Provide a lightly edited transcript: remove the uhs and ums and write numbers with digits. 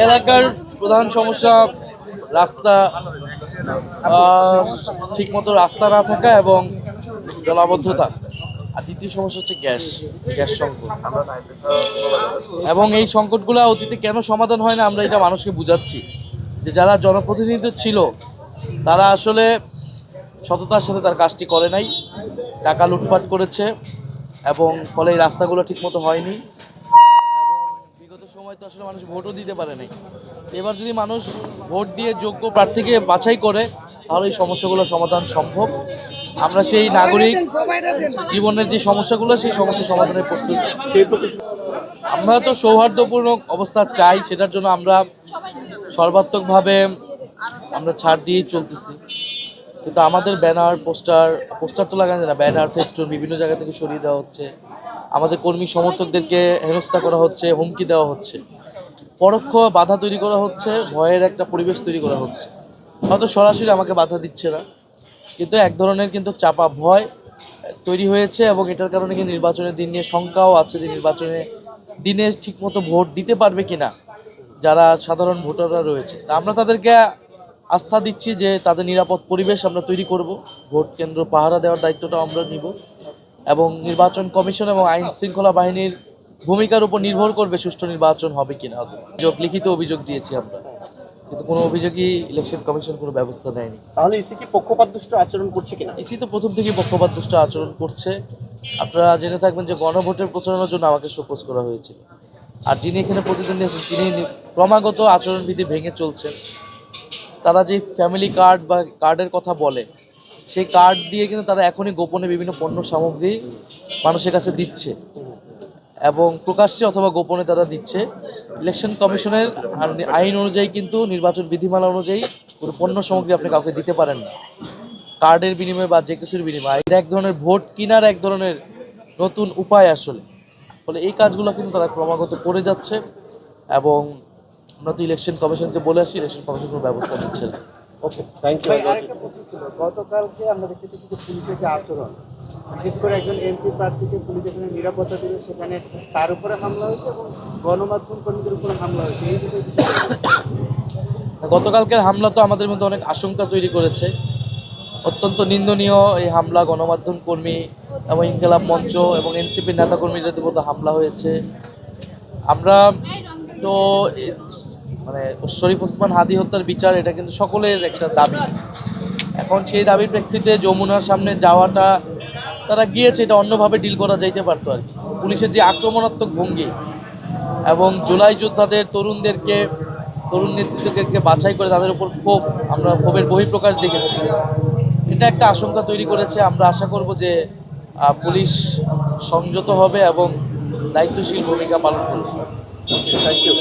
এলাকার প্রধান সমস্যা রাস্তা, ঠিকমতো রাস্তা না থাকা এবং জলাবদ্ধতা। আর দ্বিতীয় সমস্যা হচ্ছে গ্যাস সংকট। এবং এই সংকটগুলো অতীতে কেন সমাধান হয় না আমরা এটা মানুষকে বুঝাচ্ছি যে যারা জনপ্রতিনিধি ছিল তারা আসলে সততার সাথে তার কাজটি করে নাই, টাকা লুটপাট করেছে এবং ফলে এই রাস্তাগুলো ঠিকমতো হয়নি। এবং বিগত সময় তো আসলে মানুষ ভোটও দিতে পারে নাই। এবার যদি মানুষ ভোট দিয়ে যোগ্য প্রার্থীকে বাছাই করে তাহলে এই সমস্যাগুলোর সমাধান সম্ভব। আমরা সেই নাগরিক জীবনের যে সমস্যাগুলো সেই সমস্যার সমাধানের প্রস্তুত। আমরা তো সৌহার্দ্যপূর্ণ অবস্থা চাই, সেটার জন্য আমরা সর্বাত্মকভাবে আমরা ছাড় দিয়েই চলতেছি। কিন্তু আমাদের ব্যানার পোস্টার তো লাগানো যায় না, ব্যানার ফেস্টুন বিভিন্ন জায়গা থেকে সরিয়ে দেওয়া হচ্ছে, আমাদের কর্মী সমর্থকদেরকে হেনস্থা করা হচ্ছে, হুমকি দেওয়া হচ্ছে, পরোক্ষ বাধা তৈরি করা হচ্ছে, ভয়ের একটা পরিবেশ তৈরি করা হচ্ছে। হয়তো সরাসরি আমাকে বাধা দিচ্ছে না, কিন্তু এক ধরনের কিন্তু চাপা ভয় তৈরি হয়েছে এবং এটার কারণে কি নির্বাচনের দিন নিয়ে শঙ্কাও আছে যে নির্বাচনের দিনে ঠিকমতো ভোট দিতে পারবে কিনা যারা সাধারণ ভোটাররা রয়েছে। আমরা তাদেরকে আস্থা দিচ্ছি যে তাদের নিরাপদ পরিবেশ আমরা তৈরি করব, ভোট কেন্দ্র পাহারা দেওয়ার দায়িত্বটা আমরা নিব এবং নির্বাচন কমিশন এবং আইন শৃঙ্খলা বাহিনীর ভূমিকার উপর নির্ভর করবে সুষ্ঠু নির্বাচন হবে কিনা। লিখিত অভিযোগ দিয়েছি আমরা, কিন্তু কোনো অভিযোগই ইলেকশন কমিশন কোনো ব্যবস্থা নেয়নি। তাহলে ইসি কি পক্ষপাতদুষ্ট আচরণ করছে কিনা? ইসি তো প্রথম থেকেই পক্ষপাতদুষ্ট আচরণ করছে। আপনারা জেনে থাকবেন যে গণভোটের প্রচারণার জন্য আমাকে শোকজ করা হয়েছিল। আর যিনি এখানে প্রতিদ্বন্দ্বী আছেন তিনি ক্রমাগত আচরণবিধি ভেঙে চলছেন। তারা যে ফ্যামিলি কার্ড বা কার্ডের কথা বলে সেই কার্ড দিয়ে কিন্তু তারা এখনই গোপনে বিভিন্ন পণ্য সামগ্রী মানুষের কাছে দিচ্ছে এবং প্রকাশ্যে অথবা গোপনে তারা দিচ্ছে। ইলেকশন কমিশনের আইন অনুযায়ী কিন্তু নির্বাচন বিধিমালা অনুযায়ী কোনো পণ্য সামগ্রী আপনি কাউকে দিতে পারেন না কার্ডের বিনিময়ে বা যে কিছুর বিনিময়ে। এটা এক ধরনের ভোট কেনার এক ধরনের নতুন উপায় আসলে। ফলে এই কাজগুলো কিন্তু তারা ক্রমাগত করে যাচ্ছে এবং আমরা তো ইলেকশন কমিশনকে বলে আসছি, ইলেকশন কমিশন কোনো ব্যবস্থা নিচ্ছে না। ওকে, থ্যাংক ইউ। গতকালকে আমরা দেখতে পেয়েছি যে পুলিশের যে আচরণ, বিশেষ করে একজন এমপি প্রার্থীকে পুলিশ যেখানে নিরাপত্তা দিল সেখানে তার উপরে হামলা হয়েছে এবং গণমাধ্যম কর্মীদের উপরে হামলা হয়েছে। এই বিষয়ে গতকালকের হামলা তো আমাদের মধ্যে অনেক আশঙ্কা তৈরি করেছে। অত্যন্ত নিন্দনীয় এই হামলা। গণমাধ্যম কর্মী এবং ইনকিলাব মঞ্চ এবং এনসিপির নেতাকর্মীদের মধ্যে হামলা হয়েছে। আমরা তো মানে শরীফ ওসমান হাদি হত্যার বিচার এটা কিন্তু সকলের একটা দাবি। এখন সেই দাবির প্রেক্ষিতে যমুনার সামনে যাওয়াটা তারা গিয়েছে, এটা অন্যভাবে ডিল করা যাইতে পারতো আর কি। পুলিশের যে আক্রমণাত্মক ভঙ্গি এবং জুলাই যোদ্ধাদের তরুণ নেতৃত্বকে বাছাই করে তাদের উপর আমরা ক্ষোভের বহিঃপ্রকাশ দেখেছি। এটা একটা আশঙ্কা তৈরি করেছে। আমরা আশা করব যে পুলিশ সংযত হবে এবং দায়িত্বশীল ভূমিকা পালন করবে। Thank you.